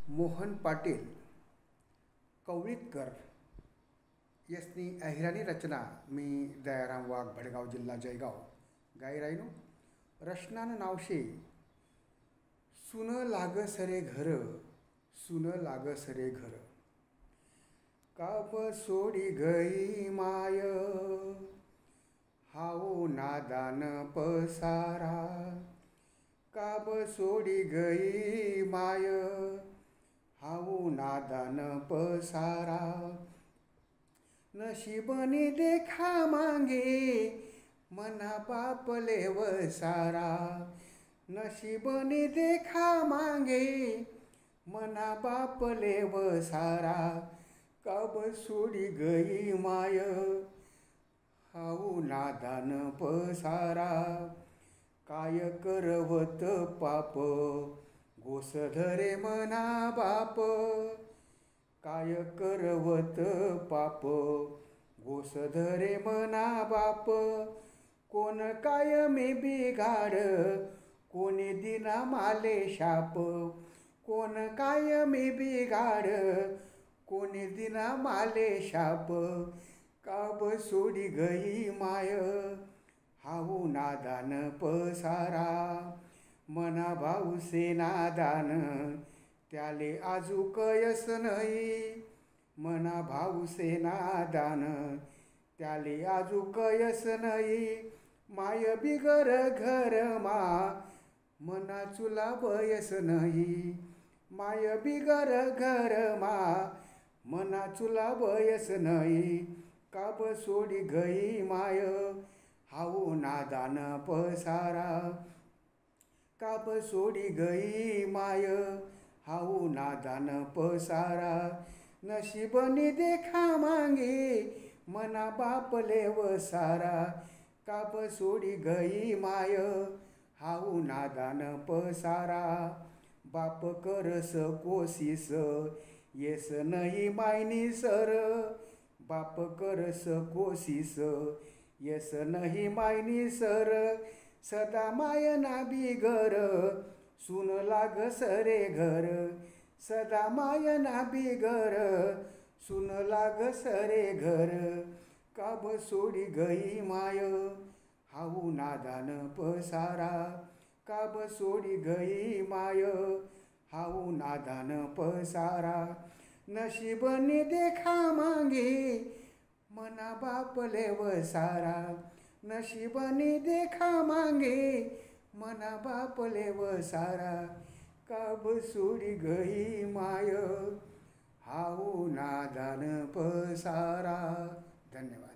मोहन पाटील कवळीतकर यसनी अहिराणी रचना मी दयाराम वाघ भडगाव जिल्हा जळगाव गायरायनो रचनानं नावशे सुन लाग सरे घर सुन लाग सरे घर काब सोडी गई माय हाओ नादान पसारा काब सोडी गई माय हाओ नादान पसारा नशीबनी देखा मांगे मना बापले वसारा नशीबनी देखा मांगे मना बापले वसारा कब सोडी गई माय हाऊ नादान पसारा काय करवत पाप गोसधरे मना बाप काय करवत पाप गोसधरे मना बाप कोण काय मे बिगाड कोणी दिना माले शाप कोण काय मे बिगाड कोणी दिना माले शाप काब सोडी गई माय हाऊ नादान पसारा मना भाऊसे नादान त्याले आजू कयस नाही मना भाऊसे नादान त्याले आजू कयस नाही माय बिगर घर मा मना चुला बयस नाही माय बिगर घर मा मना चुला बयस नाही काब सोडी गई माय हाऊ नादान पसारा काब सोडी गई माय हाऊ नादान पसारा नशीबनी देखा मांगे मना बापले वसारा काब सोडी गई माय हाऊ नादान पसारा बाप करस कोशिस येस नहीं मायनी सर बाप करस कोशिस येस नहीं मायनी सर सदा मायना बिगर सुन लाग सरे घर सदा मायना बिगर सुन लाग सरे घर काब सोडी गई माय हाऊ नादान पसारा काब सोडी गई माय हाऊ नादान पसारा नशीबनी देखा मांगे मना बापले वसारा नशीबनी देखा मांगे मना बापले वसारा काब सोडी गई माय हाऊ नादान पसारा। धन्यवाद।